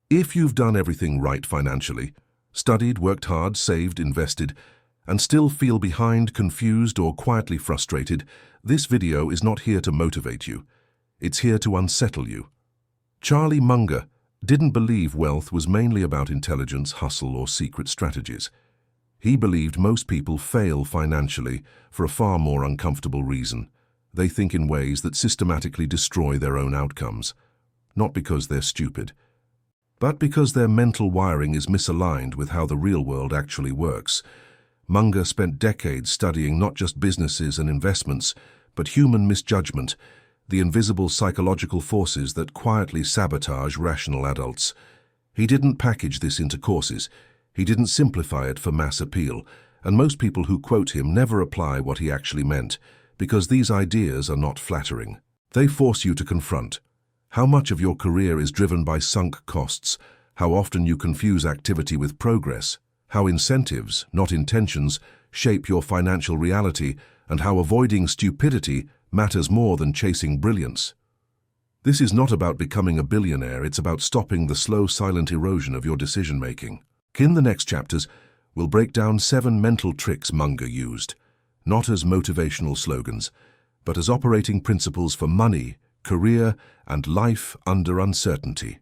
If you've done everything right financially, studied, worked hard, saved, invested, and still feel behind, confused, or quietly frustrated, this video is not here to motivate you. It's here to unsettle you. Charlie Munger didn't believe wealth was mainly about intelligence, hustle, or secret strategies. He believed most people fail financially for a far more uncomfortable reason. They think in ways that systematically destroy their own outcomes, not because they're stupid, but because their mental wiring is misaligned with how the real world actually works. Munger spent decades studying not just businesses and investments, but human misjudgment, the invisible psychological forces that quietly sabotage rational adults. He didn't package this into courses. He didn't simplify it for mass appeal, and most people who quote him never apply what he actually meant, because these ideas are not flattering. They force you to confront how much of your career is driven by sunk costs, how often you confuse activity with progress, how incentives, not intentions, shape your financial reality, and how avoiding stupidity matters more than chasing brilliance. This is not about becoming a billionaire, it's about stopping the slow, silent erosion of your decision-making. In the next chapters, we'll break down 7 mental tricks Munger used, not as motivational slogans, but as operating principles for money, career, and life under uncertainty.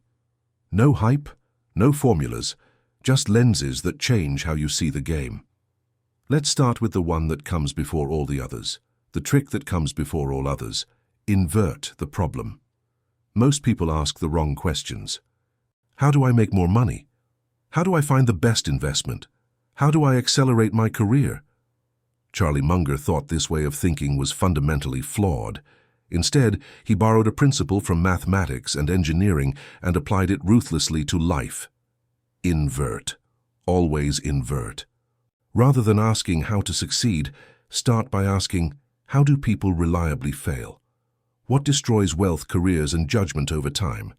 No hype, no formulas, just lenses that change how you see the game. Let's start with the one that comes before all the others. The trick that comes before all others: invert the problem. Most people ask the wrong questions. How do I make more money? How do I find the best investment? How do I accelerate my career? Charlie Munger thought this way of thinking was fundamentally flawed. Instead, he borrowed a principle from mathematics and engineering and applied it ruthlessly to life. Invert. Always invert. Rather than asking how to succeed, start by asking, how do people reliably fail? What destroys wealth, careers, and judgment over time?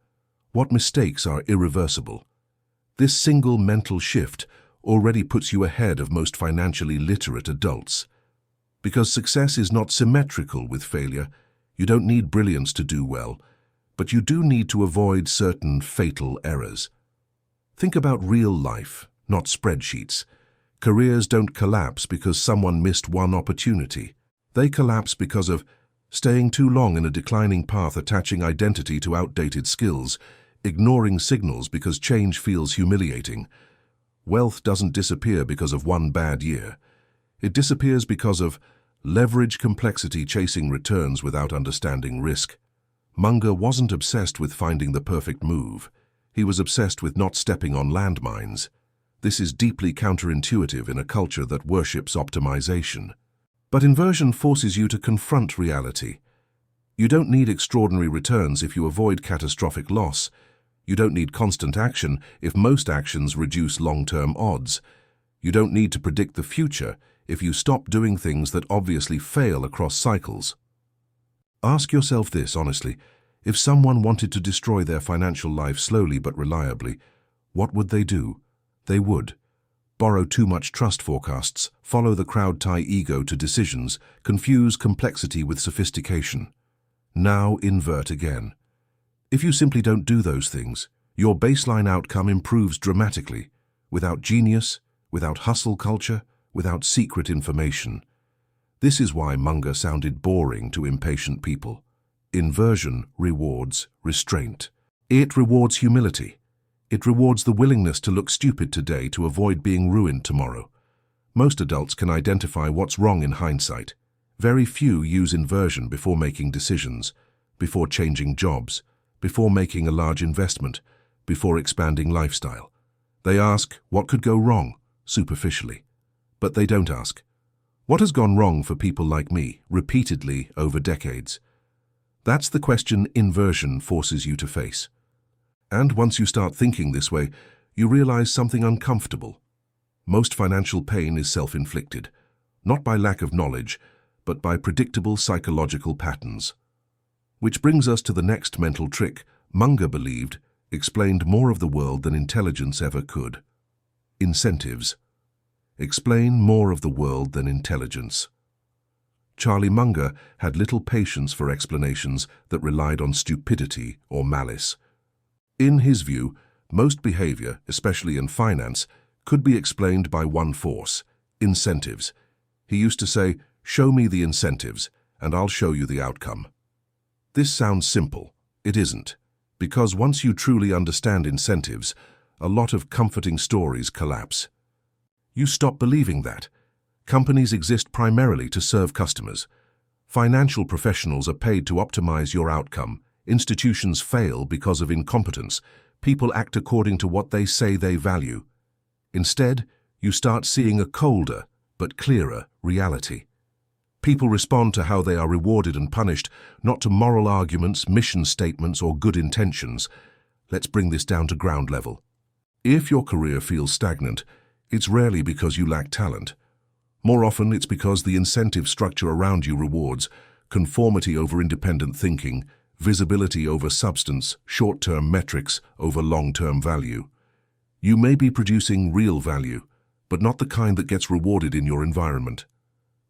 What mistakes are irreversible? This single mental shift already puts you ahead of most financially literate adults. Because success is not symmetrical with failure, you don't need brilliance to do well, but you do need to avoid certain fatal errors. Think about real life, not spreadsheets. Careers don't collapse because someone missed one opportunity. They collapse because of staying too long in a declining path, attaching identity to outdated skills, ignoring signals because change feels humiliating. Wealth doesn't disappear because of one bad year. It disappears because of leverage complexity, chasing returns without understanding risk. Munger wasn't obsessed with finding the perfect move. He was obsessed with not stepping on landmines. This is deeply counterintuitive in a culture that worships optimization. But inversion forces you to confront reality. You don't need extraordinary returns if you avoid catastrophic loss. You don't need constant action if most actions reduce long-term odds. You don't need to predict the future if you stop doing things that obviously fail across cycles. Ask yourself this honestly: if someone wanted to destroy their financial life slowly but reliably, what would they do? They would borrow too much trust forecasts, follow the crowd, tie ego to decisions, confuse complexity with sophistication. Now invert again. If you simply don't do those things, your baseline outcome improves dramatically, without genius, without hustle culture, without secret information. This is why Munger sounded boring to impatient people. Inversion rewards restraint. It rewards humility. It rewards the willingness to look stupid today to avoid being ruined tomorrow. Most adults can identify what's wrong in hindsight. Very few use inversion before making decisions, before changing jobs, before making a large investment, before expanding lifestyle. They ask, what could go wrong, superficially. But they don't ask, what has gone wrong for people like me, repeatedly over decades? That's the question inversion forces you to face. And once you start thinking this way, you realize something uncomfortable. Most financial pain is self-inflicted, not by lack of knowledge, but by predictable psychological patterns. Which brings us to the next mental trick Munger believed explained more of the world than intelligence ever could. Incentives. Explain more of the world than intelligence. Charlie Munger had little patience for explanations that relied on stupidity or malice. In his view, most behavior, especially in finance, could be explained by one force: incentives. He used to say, "Show me the incentives, and I'll show you the outcome." This sounds simple. It isn't. Because once you truly understand incentives, a lot of comforting stories collapse. You stop believing that. Companies exist primarily to serve customers. Financial professionals are paid to optimize your outcome. Institutions fail because of incompetence. People act according to what they say they value. Instead, you start seeing a colder but clearer reality. People respond to how they are rewarded and punished, not to moral arguments, mission statements, or good intentions. Let's bring this down to ground level. If your career feels stagnant, it's rarely because you lack talent. More often, it's because the incentive structure around you rewards conformity over independent thinking, visibility over substance, short-term metrics over long-term value. You may be producing real value, but not the kind that gets rewarded in your environment.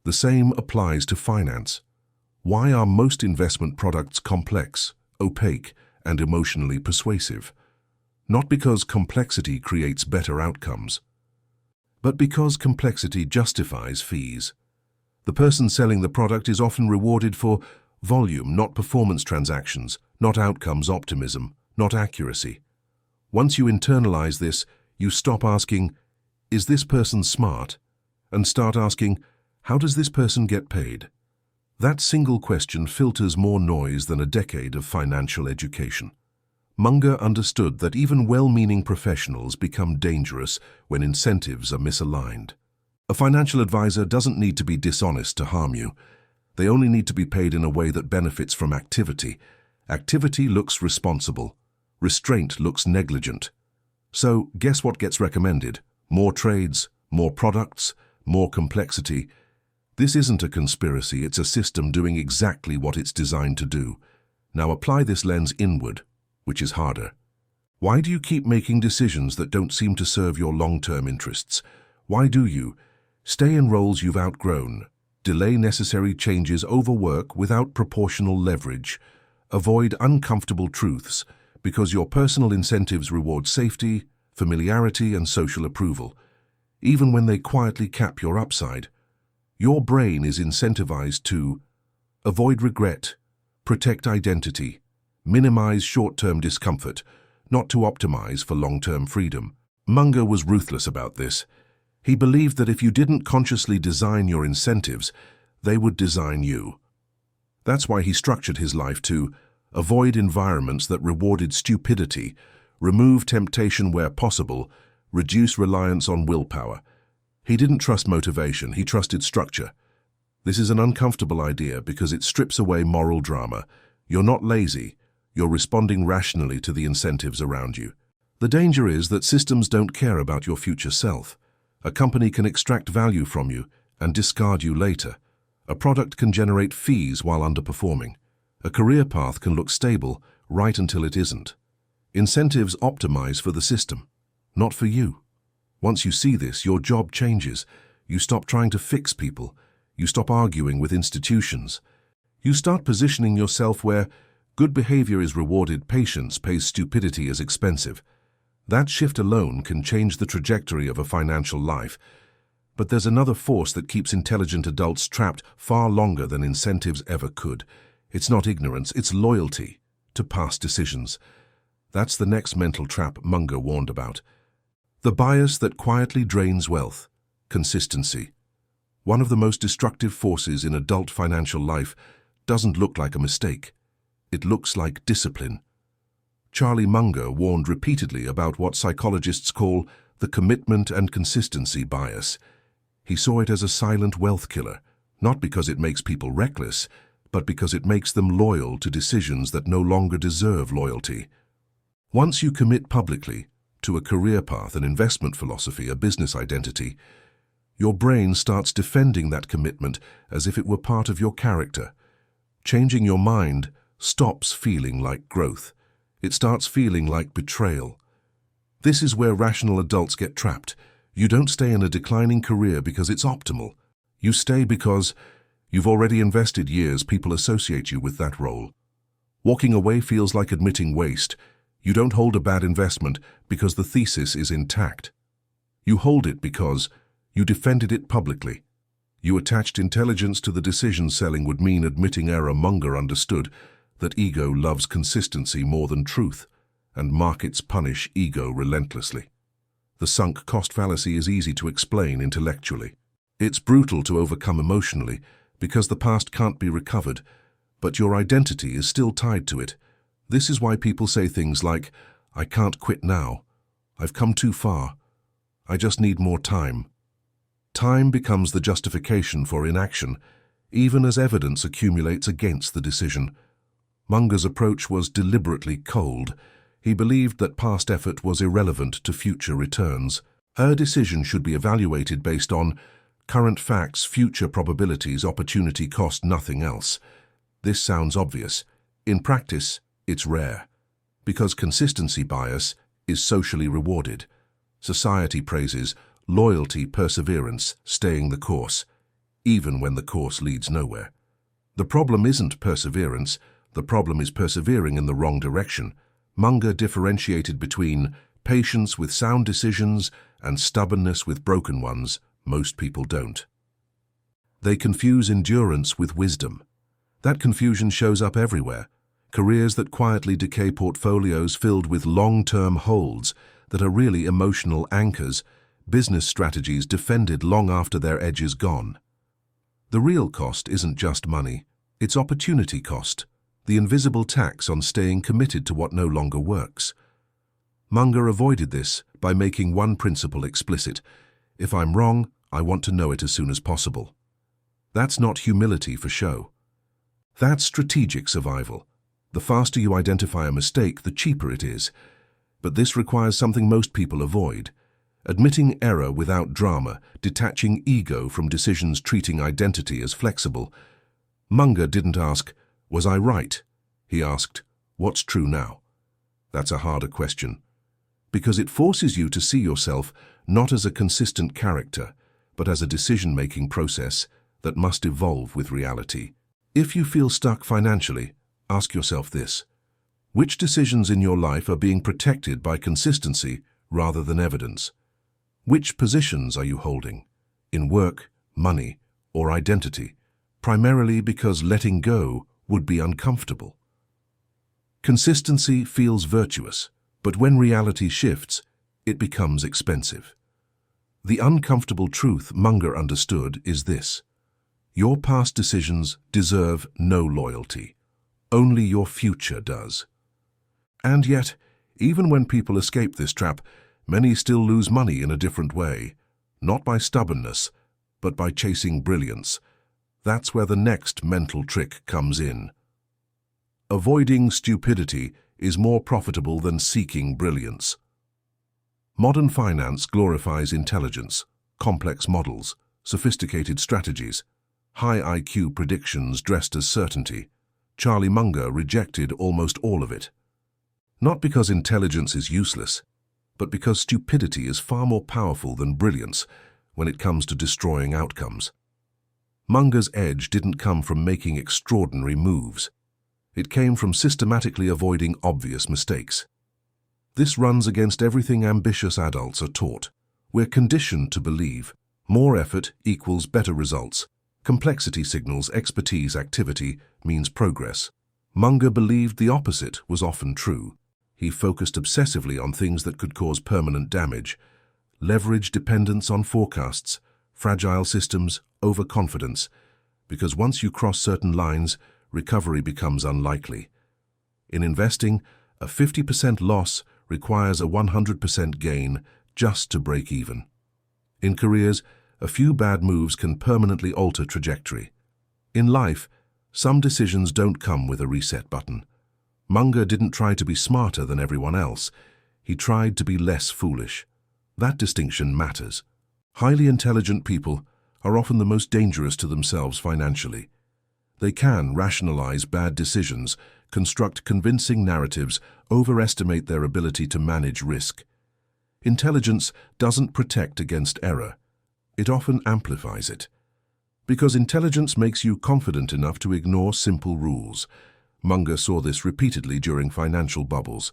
The same applies to finance. Why are most investment products complex, opaque, and emotionally persuasive? Not because complexity creates better outcomes, but because complexity justifies fees. The person selling the product is often rewarded for volume, not performance transactions, not outcomes optimism, not accuracy. Once you internalize this, you stop asking, "Is this person smart?" and start asking, "How does this person get paid?" That single question filters more noise than a decade of financial education. Munger understood that even well-meaning professionals become dangerous when incentives are misaligned. A financial advisor doesn't need to be dishonest to harm you. They only need to be paid in a way that benefits from activity. Activity looks responsible. Restraint looks negligent. So, guess what gets recommended? More trades, more products, more complexity. This isn't a conspiracy, it's a system doing exactly what it's designed to do. Now apply this lens inward, which is harder. Why do you keep making decisions that don't seem to serve your long-term interests? Why do you stay in roles you've outgrown, delay necessary changes, overwork without proportional leverage, avoid uncomfortable truths because your personal incentives reward safety, familiarity, and social approval, even when they quietly cap your upside? Your brain is incentivized to avoid regret, protect identity, minimize short-term discomfort, not to optimize for long-term freedom. Munger was ruthless about this. He believed that if you didn't consciously design your incentives, they would design you. That's why he structured his life to avoid environments that rewarded stupidity, remove temptation where possible, reduce reliance on willpower. He didn't trust motivation, he trusted structure. This is an uncomfortable idea because it strips away moral drama. You're not lazy, you're responding rationally to the incentives around you. The danger is that systems don't care about your future self. A company can extract value from you and discard you later. A product can generate fees while underperforming. A career path can look stable right until it isn't. Incentives optimize for the system, not for you. Once you see this, your job changes. You stop trying to fix people. You stop arguing with institutions. You start positioning yourself where good behavior is rewarded, patience pays, stupidity is expensive. That shift alone can change the trajectory of a financial life. But there's another force that keeps intelligent adults trapped far longer than incentives ever could. It's not ignorance, it's loyalty to past decisions. That's the next mental trap Munger warned about. The bias that quietly drains wealth, consistency. One of the most destructive forces in adult financial life doesn't look like a mistake. It looks like discipline. Charlie Munger warned repeatedly about what psychologists call the commitment and consistency bias. He saw it as a silent wealth killer, not because it makes people reckless, but because it makes them loyal to decisions that no longer deserve loyalty. Once you commit publicly to a career path, an investment philosophy, a business identity, your brain starts defending that commitment as if it were part of your character. Changing your mind stops feeling like growth. It starts feeling like betrayal. This is where rational adults get trapped. You don't stay in a declining career because it's optimal. You stay because you've already invested years. People associate you with that role. Walking away feels like admitting waste. You don't hold a bad investment because the thesis is intact. You hold it because you defended it publicly. You attached intelligence to the decision selling would mean admitting error. Munger understood that ego loves consistency more than truth, and markets punish ego relentlessly. The sunk cost fallacy is easy to explain intellectually. It's brutal to overcome emotionally because the past can't be recovered, but your identity is still tied to it. This is why people say things like, "I can't quit now. I've come too far. I just need more time." Time becomes the justification for inaction, even as evidence accumulates against the decision. Munger's approach was deliberately cold. He believed that past effort was irrelevant to future returns. Her decision should be evaluated based on current facts, future probabilities, opportunity cost, nothing else. This sounds obvious. In practice, it's rare, because consistency bias is socially rewarded. Society praises loyalty, perseverance, staying the course, even when the course leads nowhere. The problem isn't perseverance, the problem is persevering in the wrong direction. Munger differentiated between patience with sound decisions and stubbornness with broken ones. Most people don't. They confuse endurance with wisdom. That confusion shows up everywhere. Careers that quietly decay, portfolios filled with long-term holds that are really emotional anchors, business strategies defended long after their edge is gone. The real cost isn't just money, it's opportunity cost, the invisible tax on staying committed to what no longer works. Munger avoided this by making one principle explicit: if I'm wrong, I want to know it as soon as possible. That's not humility for show. That's strategic survival. The faster you identify a mistake, the cheaper it is. But this requires something most people avoid: admitting error without drama, detaching ego from decisions, treating identity as flexible. Munger didn't ask, "Was I right?" He asked, "What's true now?" That's a harder question, because it forces you to see yourself not as a consistent character, but as a decision-making process that must evolve with reality. If you feel stuck financially, ask yourself this: which decisions in your life are being protected by consistency rather than evidence? Which positions are you holding, in work, money, or identity, primarily because letting go would be uncomfortable? Consistency feels virtuous, but when reality shifts, it becomes expensive. The uncomfortable truth Munger understood is this: your past decisions deserve no loyalty. Only your future does. And yet, even when people escape this trap, many still lose money in a different way, not by stubbornness, but by chasing brilliance. That's where the next mental trick comes in. Avoiding stupidity is more profitable than seeking brilliance. Modern finance glorifies intelligence, complex models, sophisticated strategies, high IQ predictions dressed as certainty. Charlie Munger rejected almost all of it. Not because intelligence is useless, but because stupidity is far more powerful than brilliance when it comes to destroying outcomes. Munger's edge didn't come from making extraordinary moves. It came from systematically avoiding obvious mistakes. This runs against everything ambitious adults are taught. We're conditioned to believe more effort equals better results. Complexity signals expertise, activity means progress. Munger believed the opposite was often true. He focused obsessively on things that could cause permanent damage: leverage, dependence on forecasts, fragile systems, overconfidence, because once you cross certain lines, recovery becomes unlikely. In investing, a 50% loss requires a 100% gain just to break even. In careers, a few bad moves can permanently alter trajectory. In life, some decisions don't come with a reset button. Munger didn't try to be smarter than everyone else. He tried to be less foolish. That distinction matters. Highly intelligent people are often the most dangerous to themselves financially. They can rationalize bad decisions, construct convincing narratives, overestimate their ability to manage risk. Intelligence doesn't protect against error. It often amplifies it. Because intelligence makes you confident enough to ignore simple rules. Munger saw this repeatedly during financial bubbles.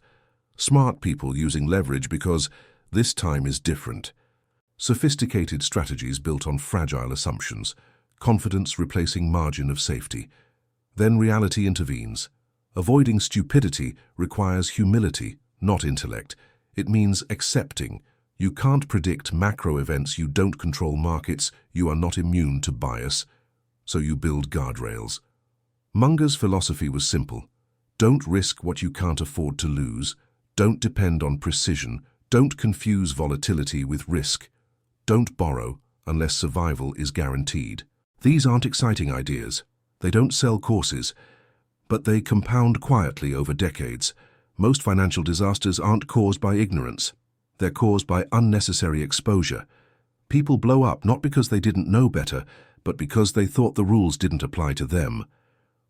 Smart people using leverage because this time is different. Sophisticated strategies built on fragile assumptions, confidence replacing margin of safety. Then reality intervenes. Avoiding stupidity requires humility, not intellect. It means accepting. You can't predict macro events, you don't control markets, you are not immune to bias. So you build guardrails. Munger's philosophy was simple. Don't risk what you can't afford to lose. Don't depend on precision. Don't confuse volatility with risk. Don't borrow unless survival is guaranteed. These aren't exciting ideas. They don't sell courses, but they compound quietly over decades. Most financial disasters aren't caused by ignorance. They're caused by unnecessary exposure. People blow up not because they didn't know better, but because they thought the rules didn't apply to them.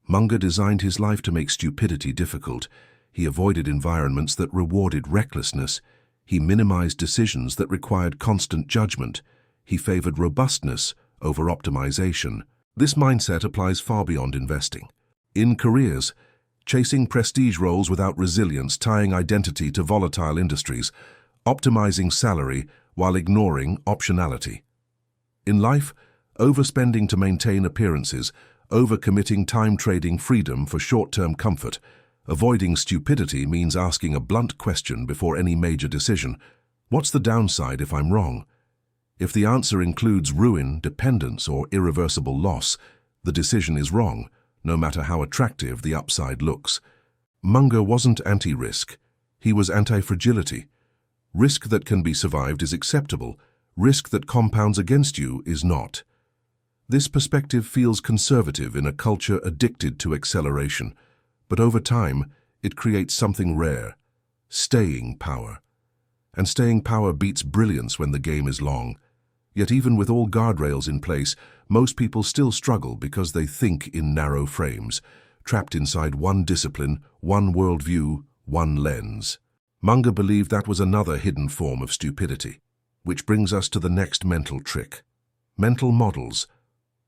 Munger designed his life to make stupidity difficult. He avoided environments that rewarded recklessness. He minimized decisions that required constant judgment. He favored robustness over optimization. This mindset applies far beyond investing. In careers, chasing prestige roles without resilience, tying identity to volatile industries, optimizing salary while ignoring optionality. In life, overspending to maintain appearances, overcommitting time trading freedom for short-term comfort. Avoiding stupidity means asking a blunt question before any major decision. What's the downside if I'm wrong? If the answer includes ruin, dependence, or irreversible loss, the decision is wrong, no matter how attractive the upside looks. Munger wasn't anti-risk. He was anti-fragility. Risk that can be survived is acceptable. Risk that compounds against you is not. This perspective feels conservative in a culture addicted to acceleration, but over time, it creates something rare: staying power. And staying power beats brilliance when the game is long. Yet even with all guardrails in place, most people still struggle because they think in narrow frames, trapped inside one discipline, one worldview, one lens. Munger believed that was another hidden form of stupidity. Which brings us to the next mental trick. Mental models.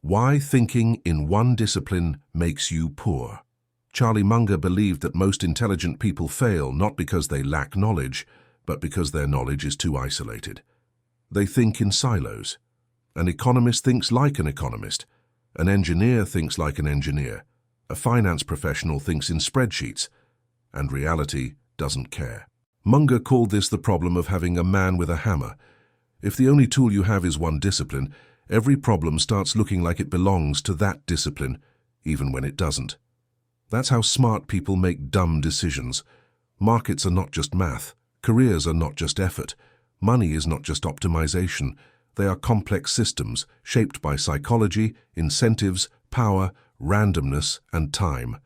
Why thinking in one discipline makes you poor. Charlie Munger believed that most intelligent people fail not because they lack knowledge, but because their knowledge is too isolated. They think in silos. An economist thinks like an economist. An engineer thinks like an engineer. A finance professional thinks in spreadsheets. And reality doesn't care. Munger called this the problem of having a man with a hammer. If the only tool you have is one discipline, every problem starts looking like it belongs to that discipline, even when it doesn't. That's how smart people make dumb decisions. Markets are not just math. Careers are not just effort. Money is not just optimization. They are complex systems shaped by psychology, incentives, power, randomness, and time.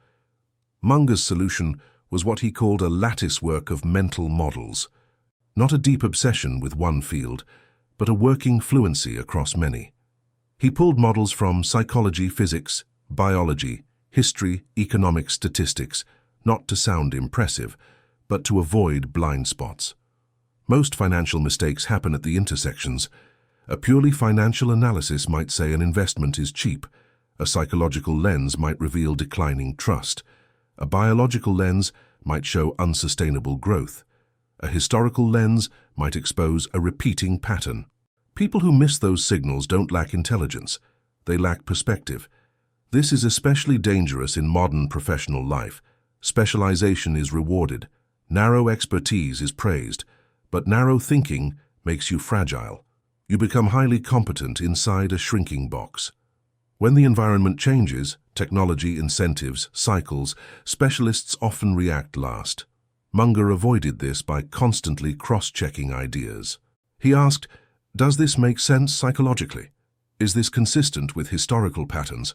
Munger's solution was what he called a lattice work of mental models. Not a deep obsession with one field, but a working fluency across many. He pulled models from psychology, physics, biology, history, economics, statistics, not to sound impressive, but to avoid blind spots. Most financial mistakes happen at the intersections. A purely financial analysis might say an investment is cheap. A psychological lens might reveal declining trust. A biological lens might show unsustainable growth. A historical lens might expose a repeating pattern. People who miss those signals don't lack intelligence. They lack perspective. This is especially dangerous in modern professional life. Specialization is rewarded. Narrow expertise is praised. But narrow thinking makes you fragile. You become highly competent inside a shrinking box. When the environment changes, technology, incentives, cycles, specialists often react last. Munger avoided this by constantly cross-checking ideas. He asked, does this make sense psychologically? Is this consistent with historical patterns?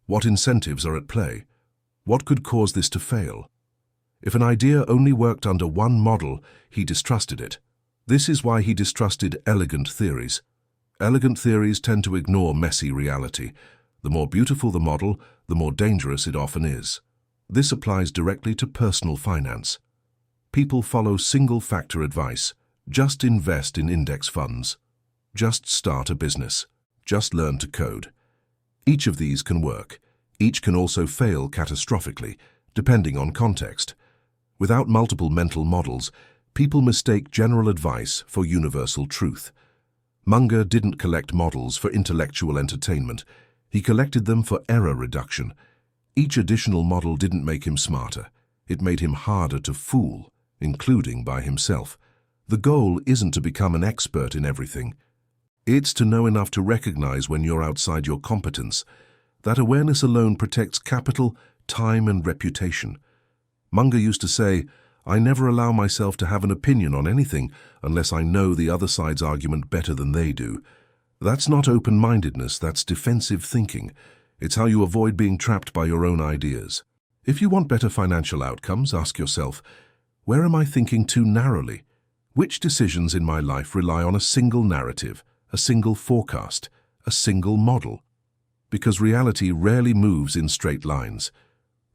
What incentives are at play? What could cause this to fail? If an idea only worked under one model, he distrusted it. This is why he distrusted elegant theories. Elegant theories tend to ignore messy reality. The more beautiful the model, the more dangerous it often is. This applies directly to personal finance. People follow single-factor advice. Just invest in index funds. Just start a business. Just learn to code. Each of these can work. Each can also fail catastrophically, depending on context. Without multiple mental models, people mistake general advice for universal truth. Munger didn't collect models for intellectual entertainment. He collected them for error reduction. Each additional model didn't make him smarter. It made him harder to fool, including by himself. The goal isn't to become an expert in everything. It's to know enough to recognize when you're outside your competence. That awareness alone protects capital, time, and reputation. Munger used to say, "I never allow myself to have an opinion on anything unless I know the other side's argument better than they do." That's not open-mindedness, that's defensive thinking. It's how you avoid being trapped by your own ideas. If you want better financial outcomes, ask yourself, where am I thinking too narrowly? Which decisions in my life rely on a single narrative, a single forecast, a single model? Because reality rarely moves in straight lines.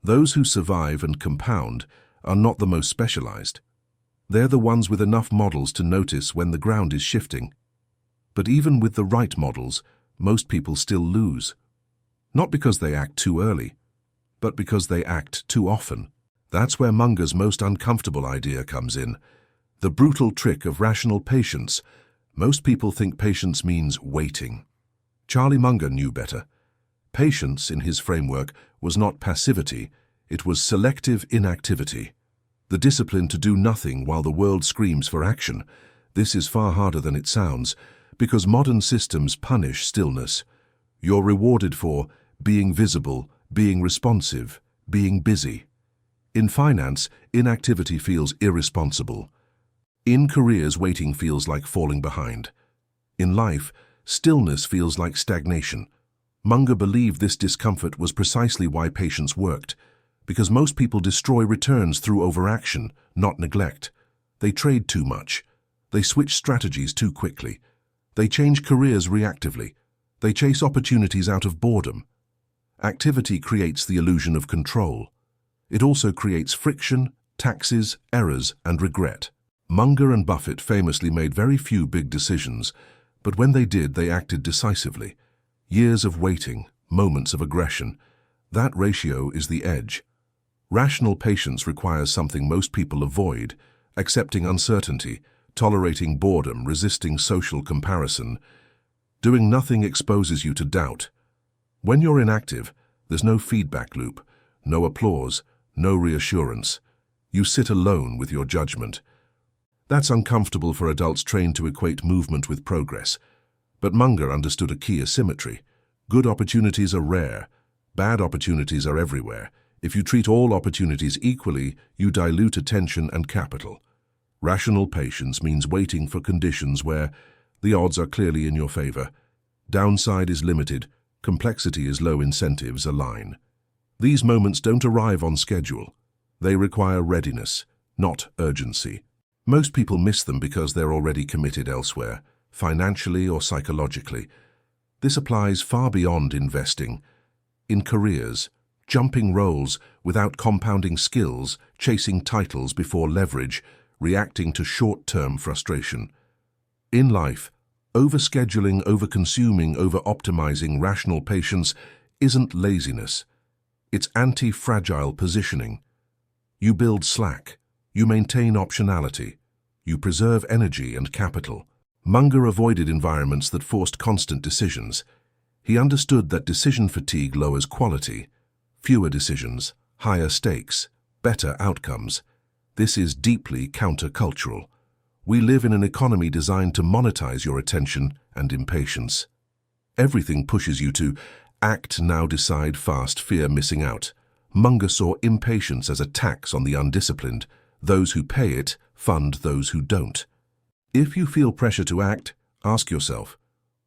Those who survive and compound are not the most specialized. They're the ones with enough models to notice when the ground is shifting. But even with the right models, most people still lose. Not because they act too early, but because they act too often. That's where Munger's most uncomfortable idea comes in. The brutal trick of rational patience. Most people think patience means waiting. Charlie Munger knew better. Patience, in his framework, was not passivity, it was selective inactivity. The discipline to do nothing while the world screams for action. This is far harder than it sounds, because modern systems punish stillness. You're rewarded for being visible, being responsive, being busy. In finance, inactivity feels irresponsible. In careers, waiting feels like falling behind. In life, stillness feels like stagnation. Munger believed this discomfort was precisely why patience worked, because most people destroy returns through overaction, not neglect. They trade too much. They switch strategies too quickly. They change careers reactively. They chase opportunities out of boredom. Activity creates the illusion of control. It also creates friction, taxes, errors, and regret. Munger and Buffett famously made very few big decisions, but when they did, they acted decisively. Years of waiting, moments of aggression. That ratio is the edge. Rational patience requires something most people avoid: accepting uncertainty, tolerating boredom, resisting social comparison. Doing nothing exposes you to doubt. When you're inactive, there's no feedback loop, no applause, no reassurance. You sit alone with your judgment. That's uncomfortable for adults trained to equate movement with progress. But Munger understood a key asymmetry. Good opportunities are rare. Bad opportunities are everywhere. If you treat all opportunities equally, you dilute attention and capital. Rational patience means waiting for conditions where the odds are clearly in your favor. Downside is limited. Complexity is low, incentives align. These moments don't arrive on schedule. They require readiness, not urgency. Most people miss them because they're already committed elsewhere, financially or psychologically. This applies far beyond investing. In careers, jumping roles without compounding skills, chasing titles before leverage, reacting to short-term frustration. In life, overscheduling, overconsuming, over-optimizing rational patience isn't laziness. It's anti-fragile positioning. You build slack. You maintain optionality. You preserve energy and capital. Munger avoided environments that forced constant decisions. He understood that decision fatigue lowers quality. Fewer decisions, higher stakes, better outcomes. This is deeply countercultural. We live in an economy designed to monetize your attention and impatience. Everything pushes you to act now, decide fast, fear missing out. Munger saw impatience as a tax on the undisciplined. Those who pay it fund those who don't. If you feel pressure to act, ask yourself,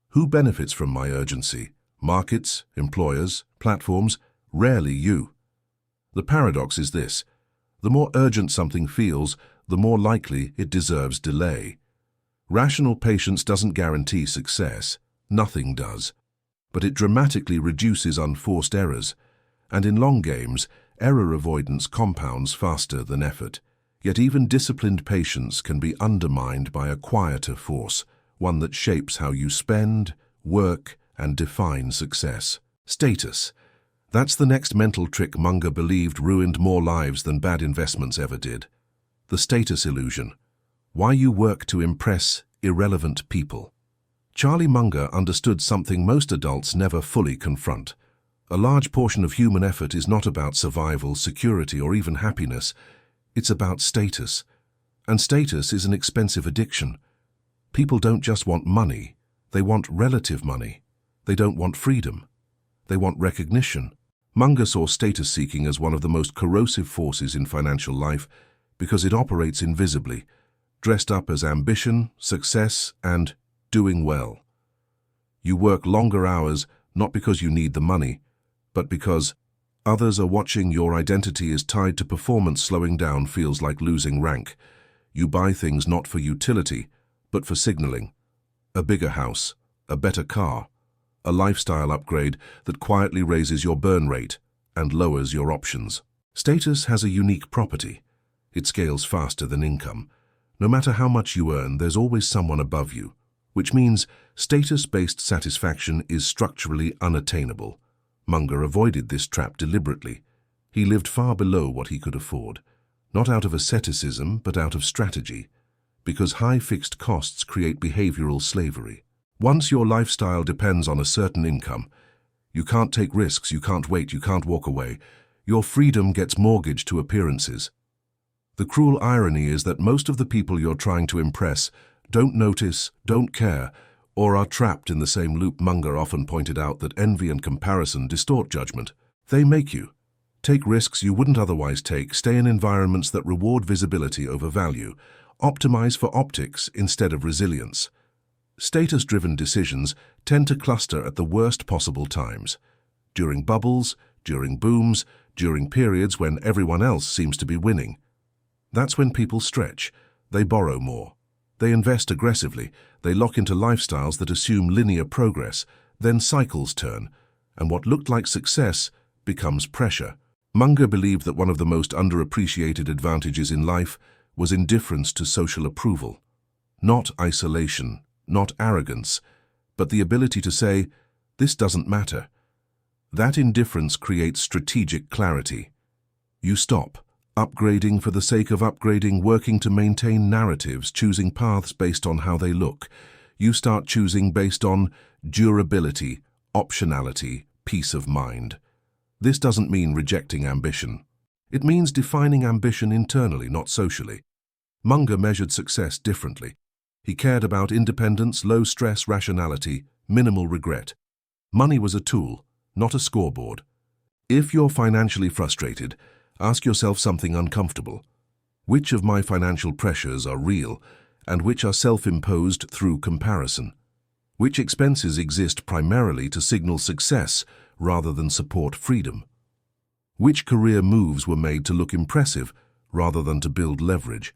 who benefits from my urgency? Markets, employers, platforms? Rarely you. The paradox is this: the more urgent something feels, the more likely it deserves delay. Rational patience doesn't guarantee success. Nothing does. But it dramatically reduces unforced errors. And in long games, error avoidance compounds faster than effort. Yet even disciplined patience can be undermined by a quieter force, one that shapes how you spend, work, and define success. Status. That's the next mental trick Munger believed ruined more lives than bad investments ever did. The status illusion. Why you work to impress irrelevant people. Charlie Munger understood something most adults never fully confront. A large portion of human effort is not about survival, security, or even happiness. It's about status. And status is an expensive addiction. People don't just want money, they want relative money. They don't want freedom. They want recognition. Munger saw status seeking as one of the most corrosive forces in financial life because it operates invisibly, dressed up as ambition, success, and doing well. You work longer hours not because you need the money, but because others are watching. Your identity is tied to performance. Slowing down feels like losing rank. You buy things not for utility, but for signaling. A bigger house, a better car, a lifestyle upgrade that quietly raises your burn rate and lowers your options. Status has a unique property. It scales faster than income. No matter how much you earn, there's always someone above you, which means status-based satisfaction is structurally unattainable. Munger avoided this trap deliberately. He lived far below what he could afford, not out of asceticism, but out of strategy, because high fixed costs create behavioral slavery. Once your lifestyle depends on a certain income, you can't take risks, you can't wait, you can't walk away. Your freedom gets mortgaged to appearances. The cruel irony is that most of the people you're trying to impress don't notice, don't care, or are trapped in the same loop. Munger often pointed out that envy and comparison distort judgment. They make you take risks you wouldn't otherwise take, stay in environments that reward visibility over value, optimize for optics instead of resilience. Status-driven decisions tend to cluster at the worst possible times. During bubbles, during booms, during periods when everyone else seems to be winning. That's when people stretch, they borrow more. They invest aggressively, they lock into lifestyles that assume linear progress, then cycles turn, and what looked like success becomes pressure. Munger believed that one of the most underappreciated advantages in life was indifference to social approval. Not isolation, not arrogance, but the ability to say, "This doesn't matter." That indifference creates strategic clarity. You stop upgrading for the sake of upgrading, working to maintain narratives, choosing paths based on how they look. You start choosing based on durability, optionality, peace of mind. This doesn't mean rejecting ambition. It means defining ambition internally, not socially. Munger measured success differently. He cared about independence, low-stress rationality, minimal regret. Money was a tool, not a scoreboard. If you're financially frustrated, ask yourself something uncomfortable. Which of my financial pressures are real, and which are self-imposed through comparison? Which expenses exist primarily to signal success rather than support freedom? Which career moves were made to look impressive rather than to build leverage?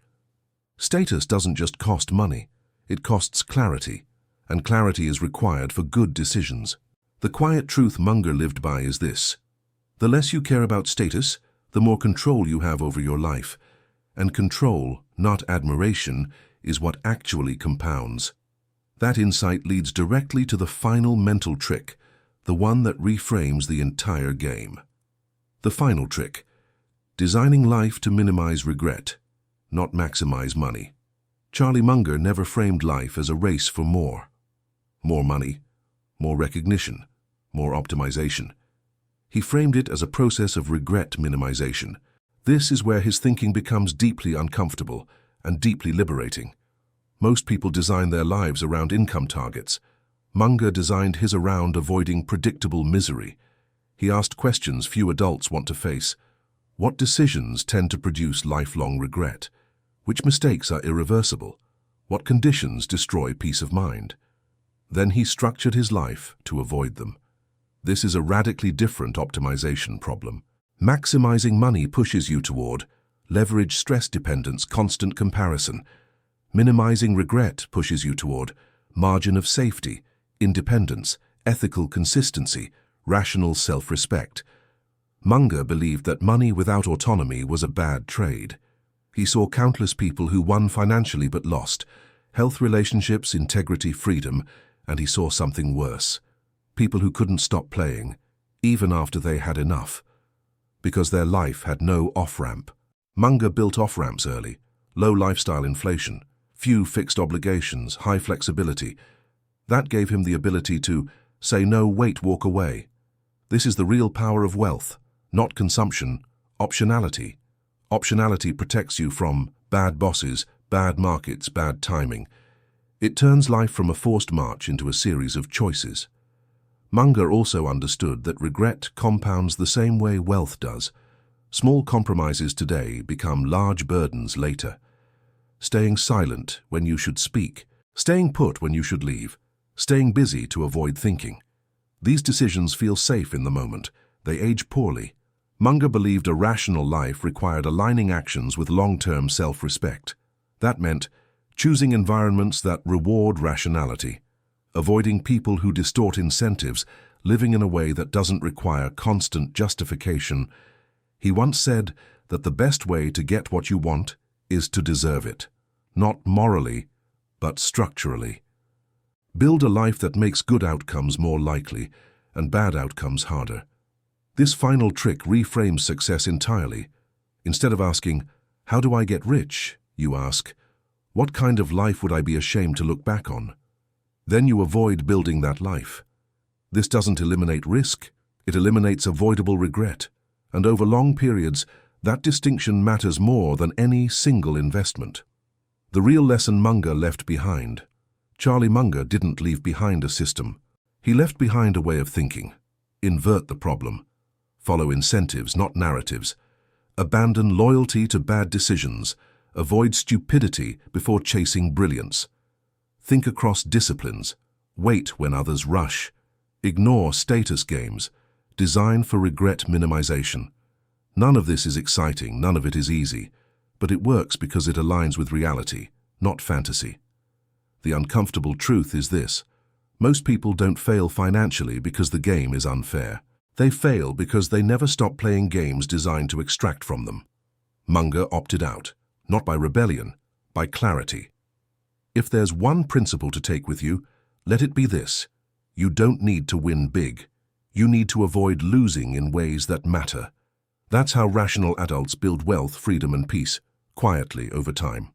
Status doesn't just cost money, it costs clarity, and clarity is required for good decisions. The quiet truth Munger lived by is this: the less you care about status, the more control you have over your life. And control, not admiration, is what actually compounds. That insight leads directly to the final mental trick, the one that reframes the entire game. The final trick: designing life to minimize regret, not maximize money. Charlie Munger never framed life as a race for more. More money, more recognition, more optimization. He framed it as a process of regret minimization. This is where his thinking becomes deeply uncomfortable and deeply liberating. Most people design their lives around income targets. Munger designed his around avoiding predictable misery. He asked questions few adults want to face. What decisions tend to produce lifelong regret? Which mistakes are irreversible? What conditions destroy peace of mind? Then he structured his life to avoid them. This is a radically different optimization problem. Maximizing money pushes you toward leverage, stress dependence, constant comparison. Minimizing regret pushes you toward margin of safety, independence, ethical consistency, rational self-respect. Munger believed that money without autonomy was a bad trade. He saw countless people who won financially but lost health, relationships, integrity, freedom, and he saw something worse. People who couldn't stop playing, even after they had enough, because their life had no off-ramp. Munger built off-ramps early: low lifestyle inflation, few fixed obligations, high flexibility. That gave him the ability to say no, wait, walk away. This is the real power of wealth, not consumption, optionality. Optionality protects you from bad bosses, bad markets, bad timing. It turns life from a forced march into a series of choices. Munger also understood that regret compounds the same way wealth does. Small compromises today become large burdens later. Staying silent when you should speak, staying put when you should leave, staying busy to avoid thinking. These decisions feel safe in the moment. They age poorly. Munger believed a rational life required aligning actions with long-term self-respect. That meant choosing environments that reward rationality, avoiding people who distort incentives, living in a way that doesn't require constant justification. He once said that the best way to get what you want is to deserve it, not morally, but structurally. Build a life that makes good outcomes more likely and bad outcomes harder. This final trick reframes success entirely. Instead of asking, "How do I get rich?" you ask, "What kind of life would I be ashamed to look back on?" Then you avoid building that life. This doesn't eliminate risk, it eliminates avoidable regret. And over long periods, that distinction matters more than any single investment. The real lesson Munger left behind. Charlie Munger didn't leave behind a system. He left behind a way of thinking. Invert the problem. Follow incentives, not narratives. Abandon loyalty to bad decisions. Avoid stupidity before chasing brilliance. Think across disciplines. Wait when others rush. Ignore status games. Design for regret minimization. None of this is exciting, none of it is easy, but it works because it aligns with reality, not fantasy. The uncomfortable truth is this: most people don't fail financially because the game is unfair. They fail because they never stop playing games designed to extract from them. Munger opted out, not by rebellion, by clarity. If there's one principle to take with you, let it be this: you don't need to win big. You need to avoid losing in ways that matter. That's how rational adults build wealth, freedom, and peace, quietly over time.